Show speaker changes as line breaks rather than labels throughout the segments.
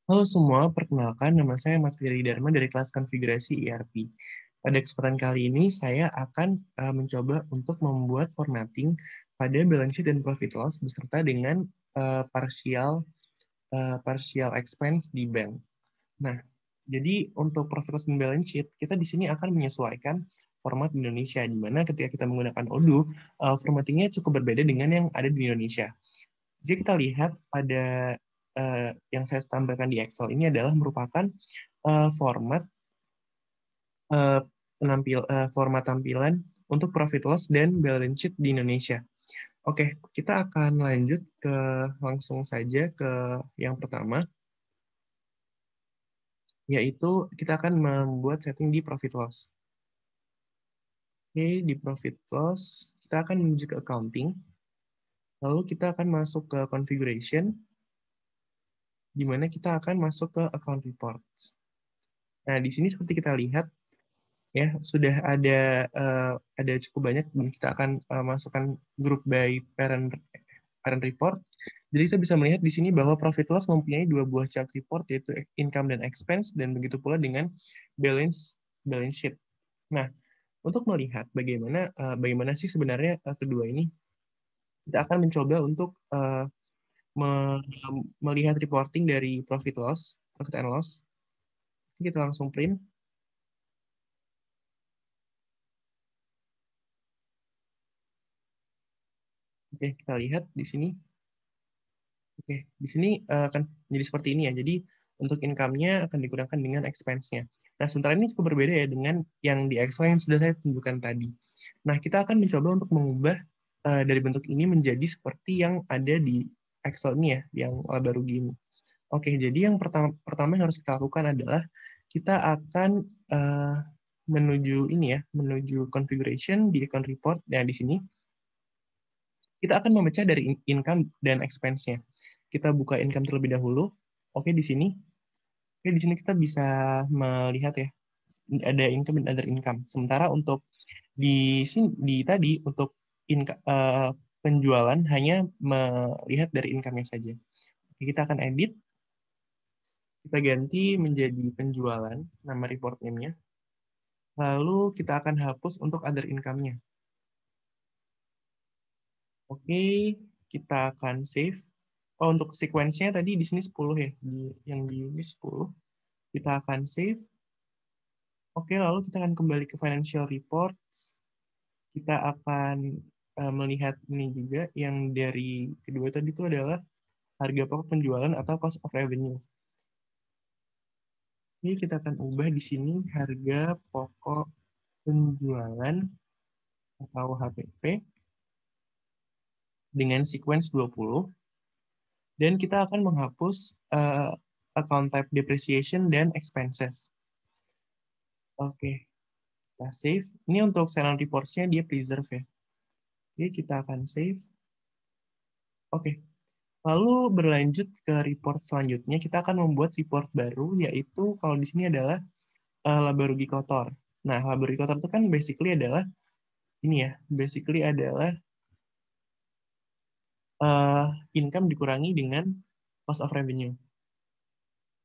Halo semua, perkenalkan nama saya Mas Firly Dharma dari kelas konfigurasi ERP. Pada kesempatan kali ini, saya akan mencoba untuk membuat formatting pada balance sheet dan profit loss beserta dengan partial expense di bank. Nah, jadi untuk profit loss dan balance sheet, kita di sini akan menyesuaikan format di Indonesia, di mana ketika kita menggunakan Odoo, formattingnya cukup berbeda dengan yang ada di Indonesia. Jika kita lihat pada yang saya tampilkan di Excel ini adalah merupakan format format tampilan untuk profit loss dan balance sheet di Indonesia. Oke, kita akan lanjut langsung saja ke yang pertama, yaitu kita akan membuat setting di profit loss. Oke, di profit loss kita akan menuju ke accounting, lalu kita akan masuk ke configuration, di mana kita akan masuk ke account reports. Nah, di sini seperti kita lihat, ya sudah ada cukup banyak, dan kita akan masukkan group by parent report. Jadi kita bisa melihat di sini bahwa profit loss mempunyai dua buah chart report, yaitu income dan expense, dan begitu pula dengan balance sheet. Nah, untuk melihat bagaimana sih sebenarnya kedua ini, kita akan mencoba untuk melihat reporting dari profit and loss. Kita langsung print. Oke, kita lihat di sini. Oke, di sini akan jadi seperti ini ya. Jadi untuk income-nya akan digunakan dengan expense-nya. Nah, sementara ini cukup berbeda ya dengan yang di Excel yang sudah saya tunjukkan tadi. Nah, kita akan mencoba untuk mengubah dari bentuk ini menjadi seperti yang ada di Excel ini ya, yang baru gini. Oke, jadi yang pertama yang harus kita lakukan adalah kita akan menuju configuration di account report. Nah, di sini kita akan memecah dari income dan expense-nya. Kita buka income terlebih dahulu. Oke, di sini. Oke, di sini kita bisa melihat ya, ada income dan other income. Sementara untuk untuk penjualan hanya melihat dari income-nya saja. Oke, kita akan edit. Kita ganti menjadi penjualan, nama report name-nya. Lalu kita akan hapus untuk other income-nya. Oke, kita akan save. Oh, untuk sequence-nya tadi di sini 10 ya, yang di ini 10. Kita akan save. Oke, lalu kita akan kembali ke financial reports. Kita akan melihat ini juga, yang dari kedua tadi itu adalah harga pokok penjualan atau cost of revenue. Ini kita akan ubah di sini harga pokok penjualan atau HPP dengan sequence 20. Dan kita akan menghapus account type depreciation dan expenses. Oke, kita save. Ini untuk silent reports-nya dia preserve ya. Oke, kita akan save. Oke, lalu berlanjut ke report selanjutnya, kita akan membuat report baru, yaitu kalau di sini adalah laba rugi kotor. Nah, laba rugi kotor itu kan basically adalah ini ya, basically adalah income dikurangi dengan cost of revenue.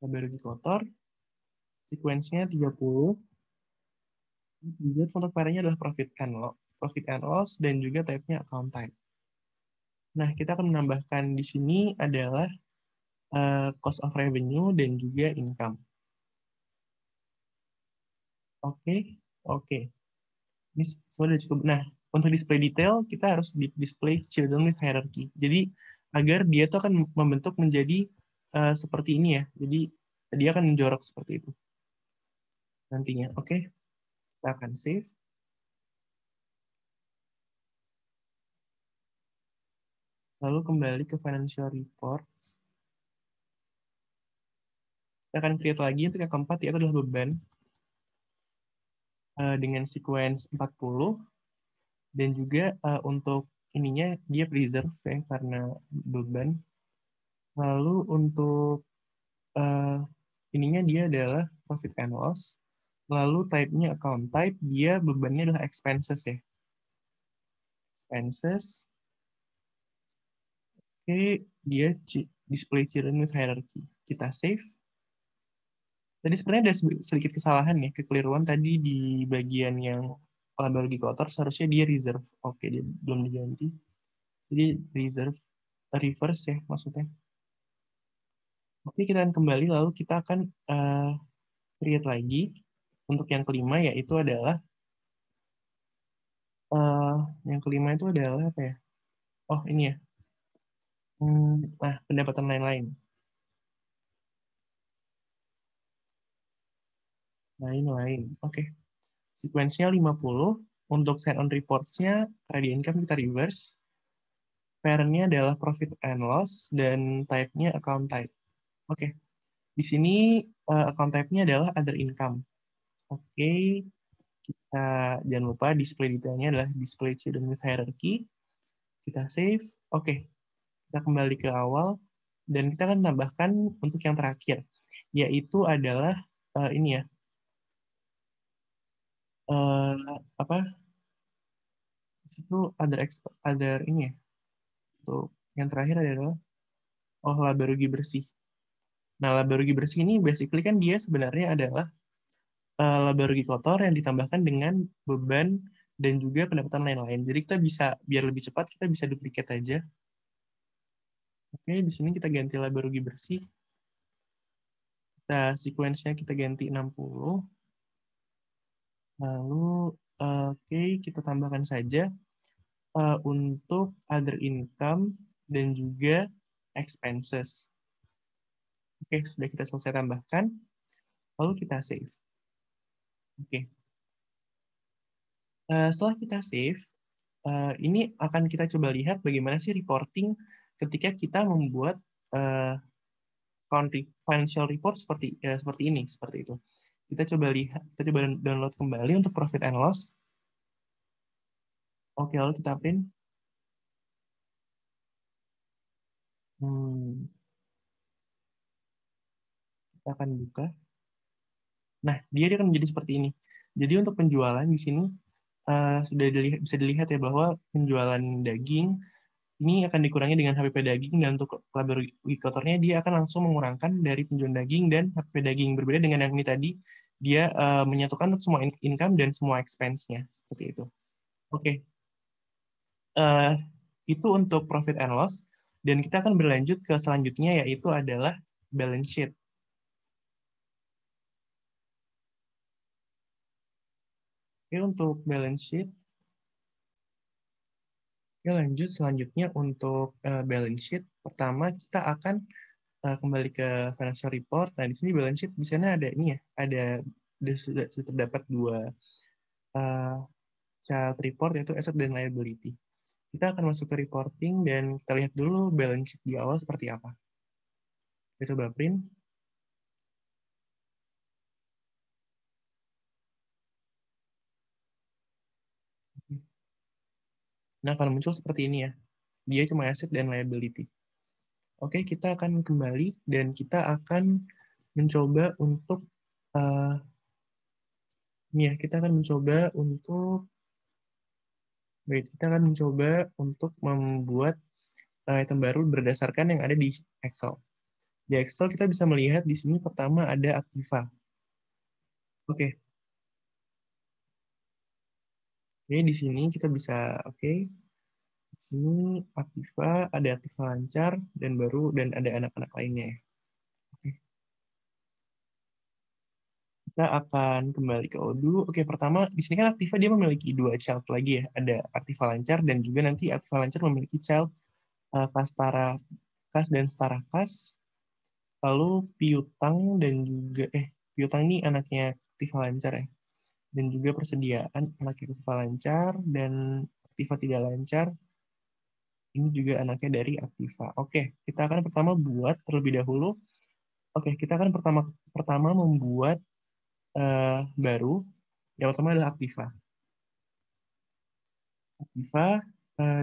Laba rugi kotor, sequence-nya 30. Untuk variannya adalah profit and loss, dan juga type-nya account type. Nah, kita akan menambahkan di sini adalah cost of revenue dan juga income. Oke, oke. Ini sudah cukup. Nah, untuk display detail, kita harus display children with hierarchy. Jadi, agar dia tuh akan membentuk menjadi seperti ini ya. Jadi, dia akan menjorok seperti itu nantinya. Oke, kita akan save. Lalu kembali ke financial report. Kita akan create lagi untuk yang keempat, yaitu adalah beban. Dengan sequence 40. Dan juga untuk ininya, dia preserve ya, karena beban. Lalu untuk ininya dia adalah profit and loss. Lalu type-nya account type, dia bebannya adalah expenses ya. Expenses. Oke, dia display children with hierarchy. Kita save. Tadi sebenarnya ada sedikit kesalahan ya, kekeliruan tadi di bagian yang labeling kotor, seharusnya dia reserve. Oke, dia belum diganti. Jadi reserve, reverse ya maksudnya. Oke, kita akan kembali, lalu kita akan create lagi. Untuk yang kelima, yaitu adalah, yang kelima itu adalah apa ya? Oh, ini ya. Pendapatan lain-lain. Lain-lain. Oke. Sequence-nya 50. Untuk set on reports-nya, ready income kita reverse. Parent-nya adalah profit and loss, dan type-nya account type. Oke. Di sini account type-nya adalah other income. Oke. Kita jangan lupa display detailnya adalah display children with hierarchy. Kita save. Oke. Kita kembali ke awal. Dan kita akan tambahkan untuk yang terakhir. Yaitu adalah ini ya. Apa? Itu other ini ya. Untuk yang terakhir adalah laba rugi bersih. Nah, laba rugi bersih ini basically kan dia sebenarnya adalah laba rugi kotor yang ditambahkan dengan beban dan juga pendapatan lain-lain. Jadi kita bisa, biar lebih cepat, kita bisa duplicate aja. Oke, di sini kita ganti laba rugi bersih. Kita sequence-nya kita ganti 60. Lalu, oke, kita tambahkan saja untuk other income dan juga expenses. Oke, sudah kita selesai tambahkan. Lalu kita save. Oke. Setelah kita save, ini akan kita coba lihat bagaimana sih reporting ketika kita membuat financial report seperti ini, seperti itu. Kita coba lihat, kita coba download kembali untuk profit and loss. Oke, lalu kita print. Kita akan buka. Nah, dia akan menjadi seperti ini. Jadi untuk penjualan di sini sudah bisa dilihat ya bahwa penjualan daging ini akan dikurangi dengan HPP daging, dan untuk laba rugi kotornya dia akan langsung mengurangkan dari penjualan daging dan HPP daging. Berbeda dengan yang ini tadi, dia menyatukan semua income dan semua expense-nya. Seperti itu. Oke. Itu untuk profit and loss. Dan kita akan berlanjut ke selanjutnya, yaitu adalah balance sheet. Oke, untuk balance sheet, oke, lanjut selanjutnya untuk balance sheet. Pertama, kita akan kembali ke financial report. Nah, di sini balance sheet, di sana ada ini ya, sudah terdapat dua child report, yaitu asset dan liability. Kita akan masuk ke reporting dan kita lihat dulu balance sheet di awal seperti apa. Kita coba print. Nah, kalau muncul seperti ini ya, dia cuma asset dan liability. Oke, kita akan kembali dan kita akan mencoba untuk kita akan mencoba untuk membuat item baru berdasarkan yang ada di Excel. Di Excel kita bisa melihat di sini pertama ada Aktiva. Oke. Oke, di sini kita bisa di sini Aktiva, ada Aktiva lancar dan baru, dan ada anak-anak lainnya. Oke. Kita akan kembali ke Odoo. Oke, pertama di sini kan Aktiva dia memiliki dua child lagi ya. Ada Aktiva lancar dan juga nanti Aktiva lancar memiliki child kas dan setara kas. Lalu piutang dan juga piutang ini anaknya Aktiva lancar ya. Dan juga persediaan anaknya Aktiva lancar dan Aktiva tidak lancar. Ini juga anaknya dari Aktiva. Oke, kita akan pertama buat terlebih dahulu. Oke, kita akan pertama membuat baru. Yang pertama adalah Aktiva. Aktiva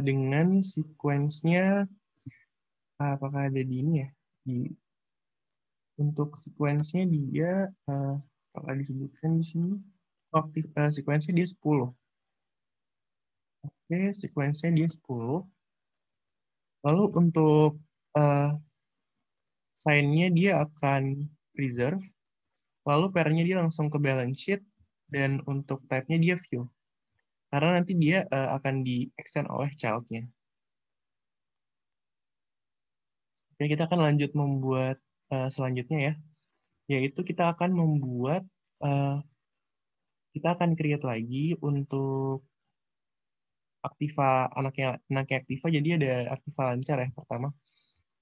dengan sequence-nya apakah ada di ini ya? Untuk sequence-nya dia apakah disebutkan di sini? Sequence-nya dia 10. Oke, sequence-nya dia 10. Lalu untuk sign-nya dia akan reserve. lalu parentnya dia langsung ke balance sheet, dan untuk type-nya dia view. Karena nanti dia akan di-extend oleh child-nya. Oke, kita akan lanjut membuat selanjutnya ya, yaitu kita akan membuat, kita akan create lagi untuk Aktiva, anaknya Aktiva, jadi ada Aktiva lancar ya pertama.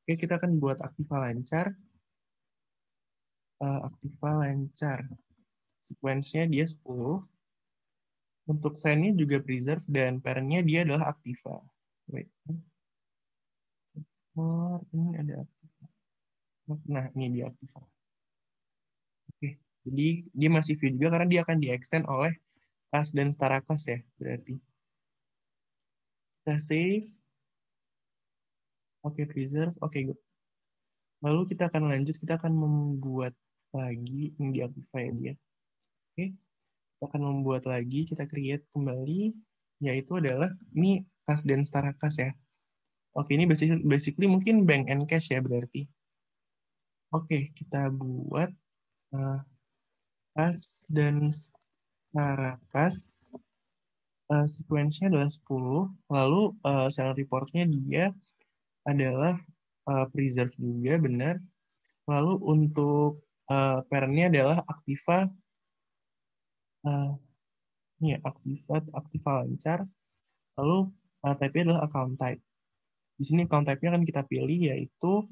Oke, kita akan buat Aktiva lancar. Aktiva lancar. Sequence-nya dia 10. Untuk sign-nya juga preserve, dan parent-nya dia adalah Aktiva. Wait. Ini ada Aktiva. Nah, ini dia Aktiva. Oke, jadi dia masih view juga karena dia akan di-extend oleh class dan setara class ya, berarti. Kita save. Oke, preserve. Oke, good. Lalu kita akan lanjut, kita akan membuat lagi, ini di Aktiva ya dia. Oke, kita akan membuat lagi, kita create kembali, yaitu adalah, ini kas dan setara kas ya. Oke, ini basically mungkin bank and cash ya berarti. Oke, kita buat kas dan setara kas. Sequence-nya adalah 10, lalu channel report-nya dia adalah preserve juga, benar. Lalu untuk parent-nya adalah Aktiva, ini ya, Aktiva lancar. Lalu type-nya adalah account type. Di sini account type-nya kan kita pilih, yaitu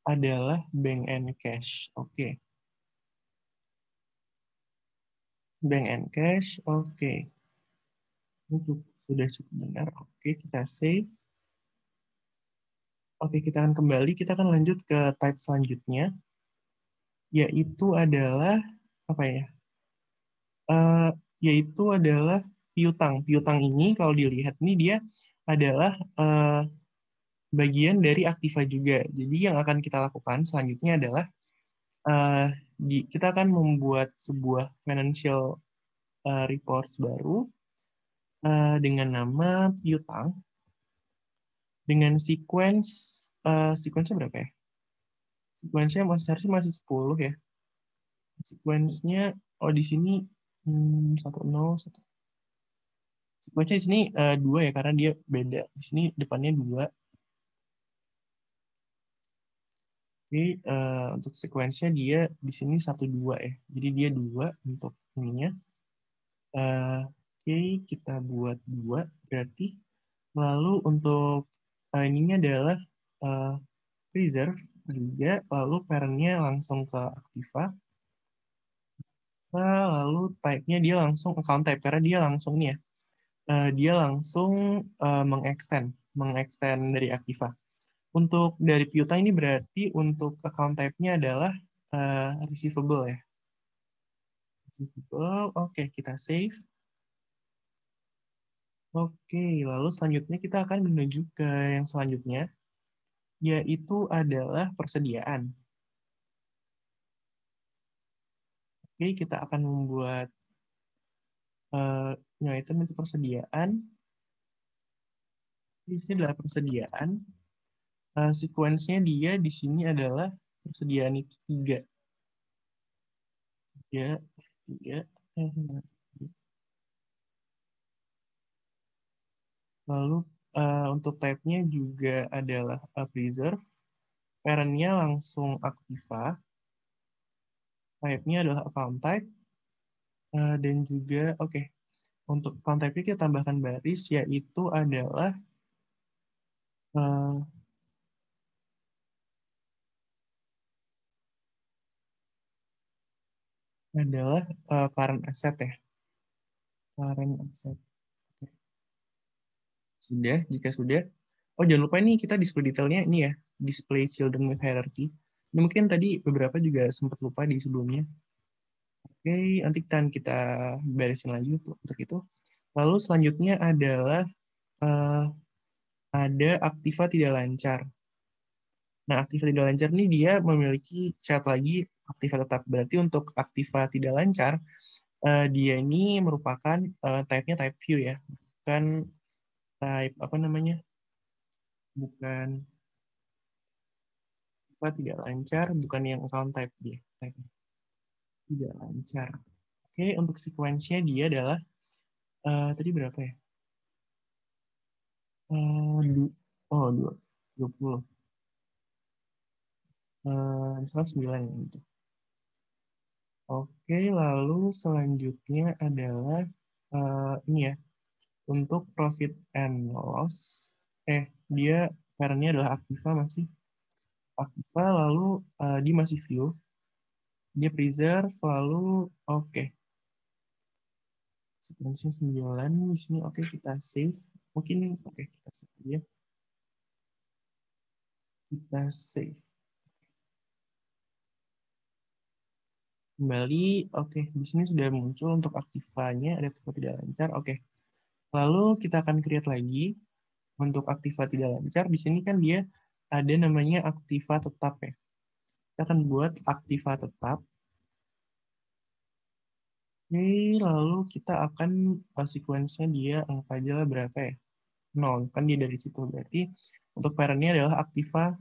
adalah bank and cash. Oke. Bank and cash, oke. Sudah cukup benar. Oke, kita save. Oke, kita akan kembali. Kita akan lanjut ke type selanjutnya, yaitu adalah apa ya? Yaitu adalah piutang. Piutang ini kalau dilihat ini dia adalah bagian dari Aktiva juga. Jadi yang akan kita lakukan selanjutnya adalah kita akan membuat sebuah financial reports baru dengan nama piutang dengan sequence berapa ya? Sequence-nya masih 10 ya. Sequence-nya di sini 10 1. Sequence-nya di sini 2 ya karena dia beda. Di sini depannya 2. Oke, untuk sequence-nya dia di sini 1 2 ya. Jadi dia 2 untuk ininya. Oke, kita buat 2 berarti. Lalu untuk ininya adalah preserve juga, lalu parent-nya langsung ke Aktiva. Lalu type-nya dia langsung account type, karena dia langsung nih ya, dia langsung mengextend dari Aktiva. Untuk dari piutang ini berarti untuk account type-nya adalah receivable ya. Receivable, oke, kita save. Oke, lalu selanjutnya kita akan menuju ke yang selanjutnya, yaitu adalah persediaan. Oke, kita akan membuat item itu persediaan. Di sini adalah persediaan. Sequence-nya dia di sini adalah persediaan itu 3. 3, 3. Lalu untuk type-nya juga adalah preserve. Parent-nya langsung Aktiva. Type-nya adalah account type. Dan juga, oke. Untuk account type-nya kita tambahkan baris, yaitu adalah current asset ya. Current asset. Sudah, jika sudah. Oh, jangan lupa ini kita display detailnya ini ya, display children with hierarchy. Ini mungkin tadi beberapa juga sempat lupa di sebelumnya. Oke, nanti kita beresin lagi untuk itu. Lalu selanjutnya adalah ada Aktiva tidak lancar. Nah, Aktiva tidak lancar ini dia memiliki chat lagi Aktiva tetap. Berarti untuk Aktiva tidak lancar, dia ini merupakan type-nya type view ya. Bukan type, apa namanya? Bukan tidak lancar, bukan yang account type dia. tidak lancar. Oke, untuk sequence-nya dia adalah tadi berapa ya? Oh, 20. Misalnya 9 gitu. Oke, lalu selanjutnya adalah ini ya, untuk profit and loss. Dia parentnya adalah Activa masih. Activa, lalu dia masih view. Dia preserve, lalu oke. Sequence-nya 9 di sini. Oke, kita save. Mungkin oke, kita save aja. Kita save. Kembali, oke. Di sini sudah muncul untuk Activa-nya, ada Activa tidak lancar. Oke. Lalu kita akan create lagi untuk Activa tidak lancar. Di sini kan dia ada namanya Activa tetap ya. Kita akan buat Activa tetap. Oke, lalu kita akan sequence-nya dia angka aja lah berapa ya? 0, kan dia dari situ. Berarti untuk parent-nya adalah Activa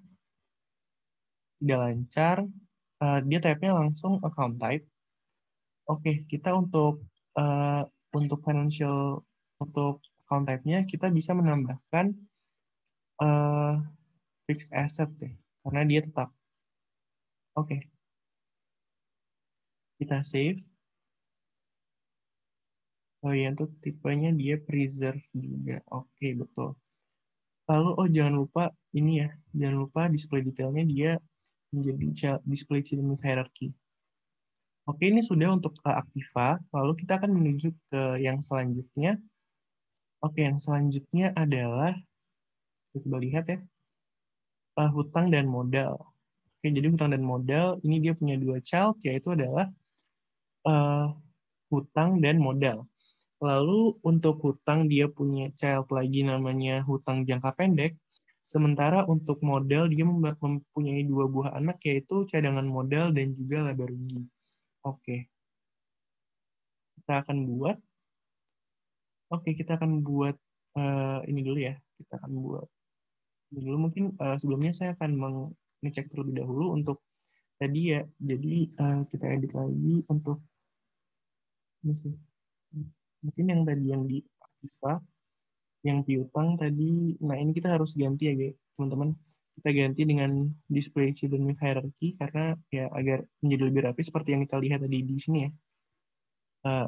tidak lancar. Dia type-nya langsung account type. Oke, kita uh, untuk financial, untuk account type-nya, kita bisa menambahkan uh, fixed asset deh, karena dia tetap. Oke, kita save. Oh iya, untuk tipenya dia preserve juga. Oke, betul. Lalu, oh jangan lupa ini ya, jangan lupa display detailnya dia menjadi display children hierarchy. Oke, ini sudah untuk Activa. Lalu kita akan menuju ke yang selanjutnya. Oke, yang selanjutnya adalah, coba lihat ya, hutang dan modal. Oke, jadi hutang dan modal, ini dia punya dua child, yaitu adalah uh, hutang dan modal. Lalu untuk hutang dia punya child lagi namanya hutang jangka pendek. Sementara untuk modal dia mempunyai dua buah anak yaitu cadangan modal dan juga laba rugi. Oke, kita akan buat. Oke, kita akan buat ini dulu ya. Kita akan buat ini dulu. Mungkin sebelumnya saya akan mengecek terlebih dahulu untuk tadi ya. Jadi kita edit lagi untuk ini sih. Mungkin yang tadi yang di Activa yang piutang tadi, nah ini kita harus ganti ya guys, teman-teman. Kita ganti dengan display children with hierarchy karena ya agar menjadi lebih rapi seperti yang kita lihat tadi di sini ya.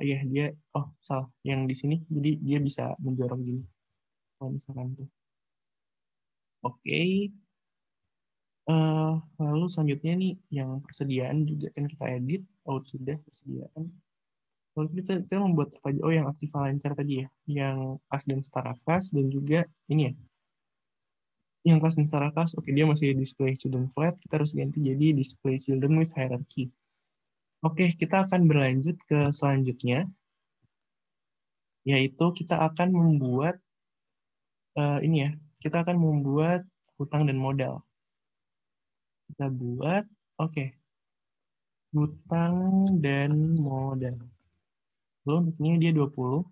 Ya dia, oh salah, yang di sini, jadi dia bisa menjorok gini. Kalau misalkan tuh. Oke, lalu selanjutnya nih yang persediaan juga kan kita edit. Oh sudah persediaan. Lalu kita membuat apa aja? Oh yang Activa lancar tadi ya, yang kas dan setara kas dan juga ini ya, yang kelas secara kelas, oke dia masih display children flat, kita harus ganti jadi display children with hierarchy. Oke, kita akan berlanjut ke selanjutnya, yaitu kita akan membuat ini ya, kita akan membuat hutang dan modal. Kita buat, oke, hutang dan modal. Lalu untuknya dia 20,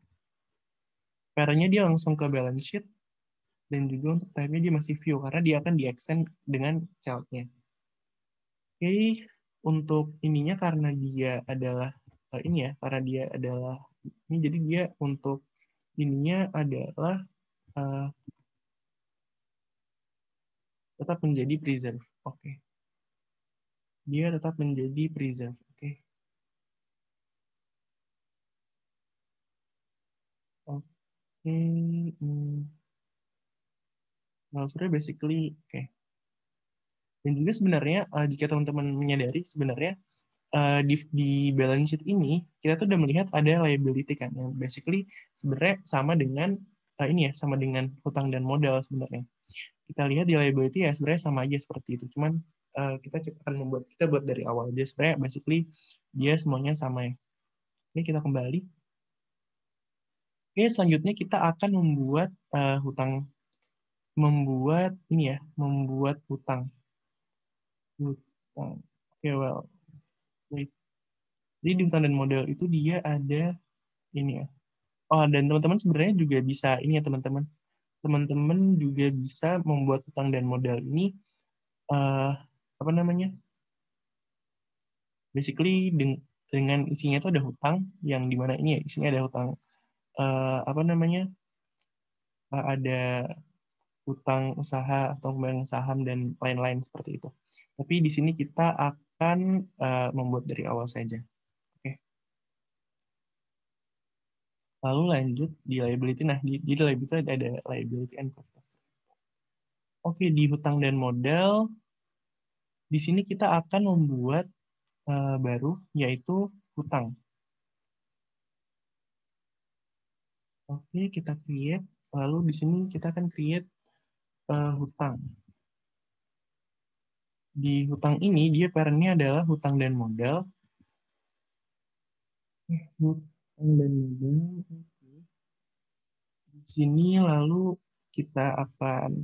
parenya dia langsung ke balance sheet, dan juga untuk type-nya dia masih view, karena dia akan di-extend dengan child-nya. Oke, untuk ininya karena dia adalah ini ya, karena dia adalah ini jadi dia untuk ininya adalah uh, tetap menjadi preserve. Oke. Dia tetap menjadi preserve. Oke. Oke. Nah, sebenarnya basically oke. Dan juga sebenarnya jika teman-teman menyadari sebenarnya di balance sheet ini kita tuh udah melihat ada liability kan yang basically sebenarnya sama dengan ini ya sama dengan hutang dan modal sebenarnya. Kita lihat di liability ya sebenarnya sama aja seperti itu. Cuman kita akan kita buat dari awal. Dia sebenarnya basically dia semuanya sama ya. Ini kita kembali. Oke, selanjutnya kita akan membuat hutang, membuat ini ya, membuat hutang. Hutang. Oke, well, wait. Jadi di hutang dan modal itu dia ada ini ya. Oh, dan teman-teman sebenarnya juga bisa ini ya teman-teman. Teman-teman juga bisa membuat hutang dan modal ini apa namanya? Basically dengan isinya itu ada hutang yang dimana ini ya isinya ada hutang apa namanya ada hutang usaha atau pembayaran saham dan lain-lain seperti itu. Tapi di sini kita akan membuat dari awal saja. Oke. Lalu lanjut di liability. Nah, di liability ada liability and purpose. Oke, di hutang dan modal, di sini kita akan membuat baru, yaitu hutang. Oke, kita create. Lalu di sini kita akan create hutang. Di hutang ini, dia parentnya adalah hutang dan modal. Hutang dan modal. Di sini lalu kita akan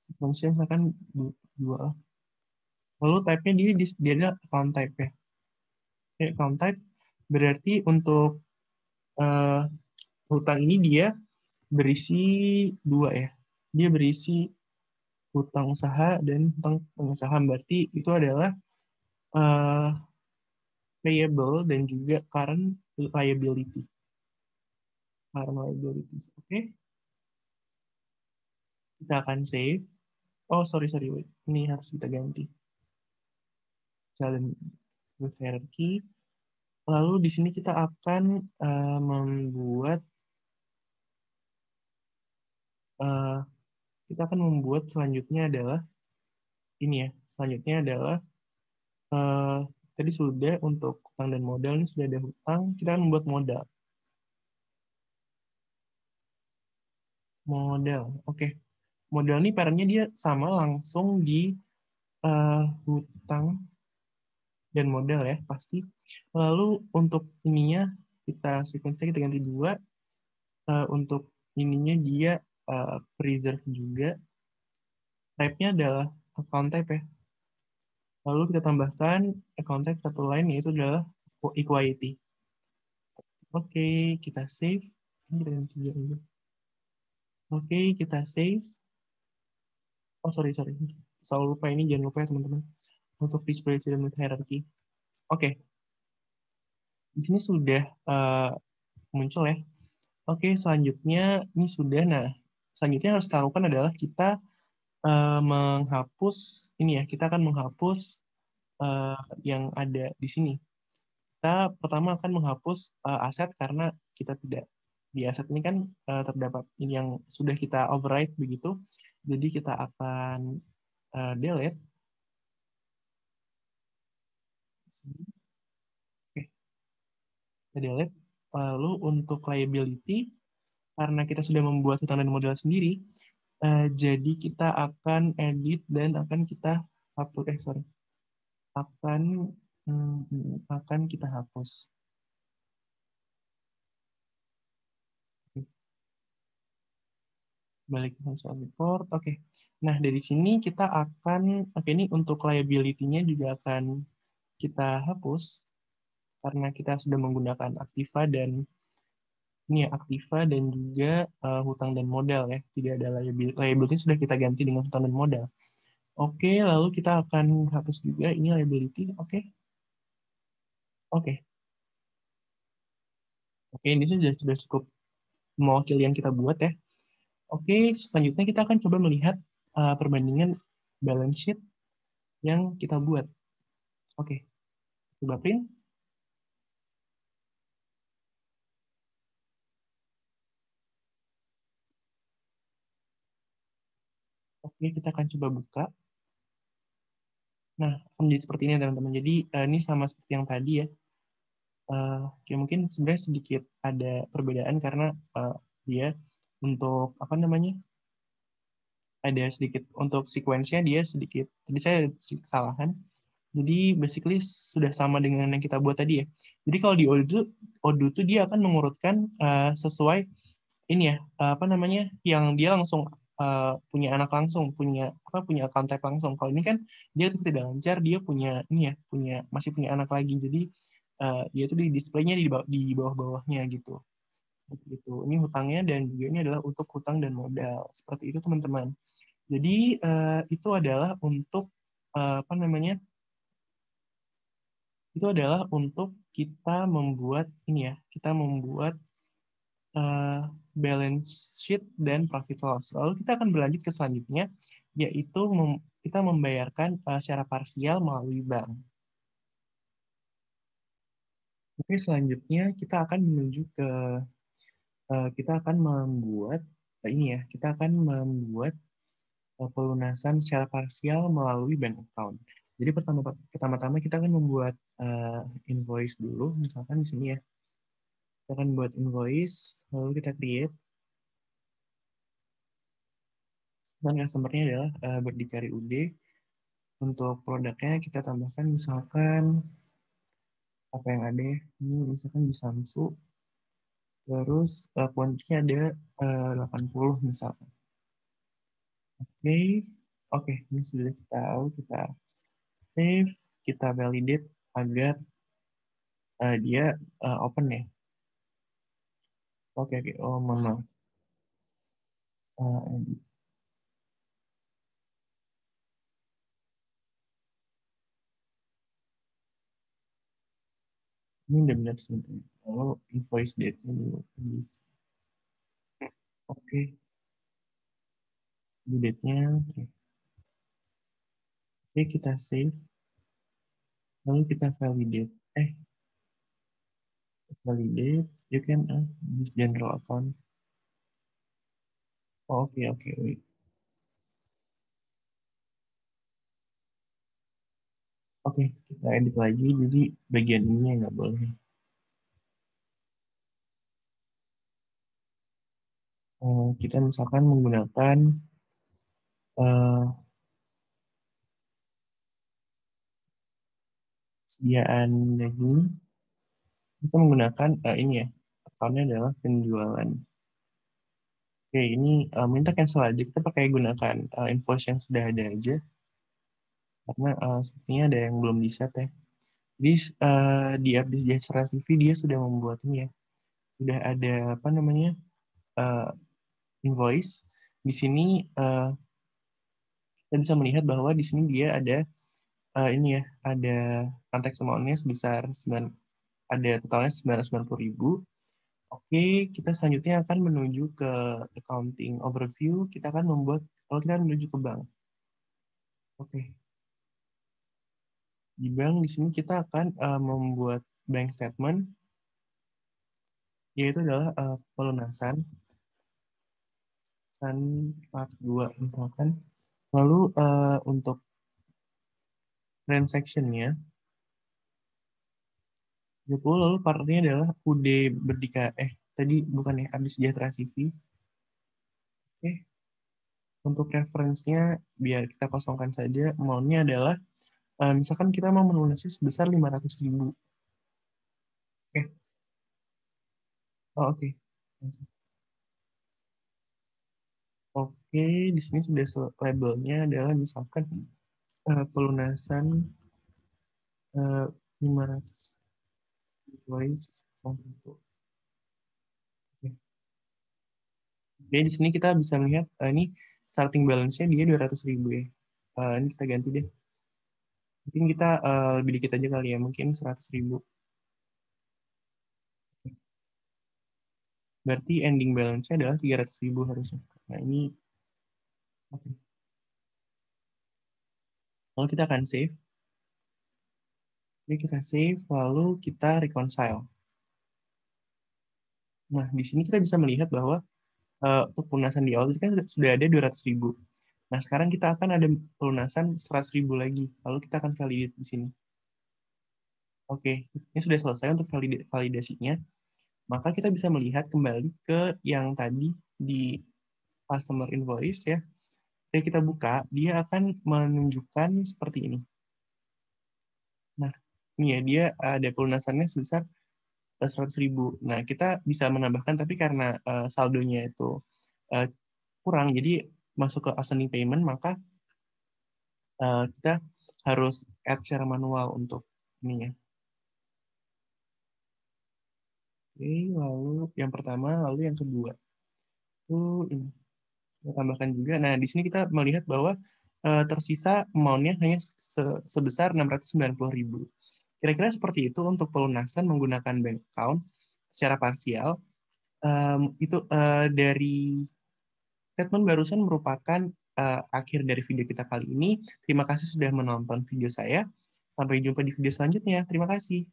sequence akan dua. Lalu type-nya dia adalah account type ya. Oke, account type berarti untuk uh, hutang ini dia berisi dua ya. Dia berisi hutang usaha dan hutang pengusahaan. Berarti itu adalah uh, payable dan juga current liability. Current liabilities. Oke, kita akan save. Oh, sorry, wait. Ini harus kita ganti. Challenge with hierarchy. Lalu di sini kita akan membuat selanjutnya adalah ini ya. Selanjutnya adalah tadi sudah untuk hutang dan modal ini sudah ada hutang. Kita akan membuat modal. Modal, oke. Modal ini parentnya dia sama langsung di hutang dan modal ya pasti. Lalu untuk ininya kita sequence kita ganti dua. Untuk ininya dia preserve juga. Type-nya adalah account type ya. Lalu kita tambahkan account type satu lain yaitu adalah equity. Oke, kita save. Ini kita ganti aja. Oke, kita save. Oh, sorry. Selalu lupa ini, jangan lupa ya teman-teman. Untuk display with hierarchy. Oke. Di sini sudah muncul ya. Oke, selanjutnya ini sudah. Nah, selanjutnya yang harus kita lakukan adalah kita menghapus ini ya. Kita akan menghapus yang ada di sini. Kita pertama akan menghapus aset karena kita tidak di aset ini kan terdapat ini yang sudah kita override begitu. Jadi kita akan delete. Oke, kita delete. Lalu untuk liability, karena kita sudah membuat hutang dan modal sendiri, jadi kita akan edit dan akan kita hapus. Akan akan kita hapus. Balik ke financial report. Oke. Nah, dari sini kita akan, oke ini untuk liability-nya juga akan kita hapus karena kita sudah menggunakan Aktiva dan ini ya Aktiva dan juga hutang dan modal ya. Tidak ada liability. Liability sudah kita ganti dengan hutang dan modal. Oke, lalu kita akan hapus juga ini liability. Oke. Oke. Oke, ini sudah cukup mewakili yang kita buat ya. Oke, selanjutnya kita akan coba melihat perbandingan balance sheet yang kita buat. Oke, coba print. Oke, kita akan coba buka. Nah, akan menjadi seperti ini teman-teman. Jadi ini sama seperti yang tadi ya. Ya mungkin sebenarnya sedikit ada perbedaan karena dia untuk apa namanya ada sedikit untuk sequence-nya dia sedikit. Tadi saya ada sedikit kesalahan. Jadi basically sudah sama dengan yang kita buat tadi ya. Jadi kalau di Odoo tuh dia akan mengurutkan sesuai ini ya apa namanya yang dia langsung punya anak langsung punya account type langsung. Kalau ini kan dia tuh tidak lancar dia punya ini ya masih punya anak lagi. Jadi dia tuh di displaynya di bawah-bawahnya gitu. Gitu. Ini hutangnya dan juga ini adalah untuk hutang dan modal. Seperti itu teman-teman. Jadi itu adalah untuk apa namanya Itu adalah untuk kita membuat ini ya, kita membuat balance sheet dan profit loss. Lalu kita akan berlanjut ke selanjutnya, yaitu kita membayarkan secara parsial melalui bank. Oke, selanjutnya kita akan menuju ke kita akan membuat ini ya, kita akan membuat pelunasan secara parsial melalui bank account. Jadi pertama-tama kita akan membuat invoice dulu, misalkan di sini ya. Kita akan buat invoice, lalu kita create, dan customer-nya adalah Berdikari UD. Untuk produknya kita tambahkan misalkan apa yang ada ya, ini misalkan di Samsu, terus kuantitasnya ada 80 misalkan. Oke, oke, ini sudah kita tahu, kita save, kita validate agar dia open ya. Oke, oke. Oh, mohon maaf. Edit. Ini udah benar sebenarnya. Lalu invoice date-nya dulu. Oke, due date-nya. Oke. Oke, kita save. Lalu kita validate. Validate. You can use general account. Oh, oke, oke. Wait. Oke, kita edit lagi. Jadi bagian ini yang nggak boleh. Kita misalkan menggunakan uh, sediaan daging. Kita menggunakan ini ya. Account-nya adalah penjualan. Oke, ini minta cancel aja. Kita pakai gunakan invoice yang sudah ada aja. Karena sepertinya ada yang belum di-set ya. Jadi di Abdi Sejahtera CV dia sudah membuat ini ya. Sudah ada apa namanya uh, invoice. Di sini kita bisa melihat bahwa di sini dia ada ini ya, ada konteks amount-nya sebesar 9, ada totalnya 990.000. Oke, kita selanjutnya akan menuju ke accounting overview. Kita akan membuat, kalau kita menuju ke bank. Oke, di bank di sini kita akan membuat bank statement, yaitu adalah pelunasan part 2 misalkan. Lalu untuk transaction-nya 30, lalu partnya adalah UD tadi bukan ya, Abdi Sejahtera CV. Oke, untuk reference-nya biar kita kosongkan saja, amount-nya adalah misalkan kita mau melunasi sebesar 500.000. Oke, oh, oke. Oke, di sini sudah labelnya adalah misalkan pelunasan 500 invoice. Oke. Oke, di sini kita bisa melihat ini starting balance-nya dia 200.000 ya. Ini kita ganti deh. Mungkin kita lebih dikit aja kali ya, mungkin 100.000. Berarti ending balance-nya adalah 300.000 harusnya. Nah ini, oke. Lalu kita akan save. Jadi kita save, lalu kita reconcile. Nah, di sini kita bisa melihat bahwa untuk pelunasan di awal itu kan sudah ada 200.000. Nah, sekarang kita akan ada pelunasan 100.000 lagi. Lalu kita akan validate di sini. Oke, ini sudah selesai untuk validasinya. Maka kita bisa melihat kembali ke yang tadi di customer invoice ya. Jadi kita buka, dia akan menunjukkan seperti ini. Nah, ini ya, dia ada pelunasannya sebesar 100.000. Nah, kita bisa menambahkan, tapi karena saldonya itu uh, kurang, jadi masuk ke outstanding payment, maka kita harus add secara manual untuk ini ya. Oke, lalu yang pertama, lalu yang kedua. Itu ini. Kita tambahkan juga. Nah, di sini kita melihat bahwa tersisa amount-nya hanya sebesar 690.000. Kira-kira seperti itu untuk pelunasan menggunakan bank account secara parsial. Dari statement barusan merupakan akhir dari video kita kali ini. Terima kasih sudah menonton video saya. Sampai jumpa di video selanjutnya. Terima kasih.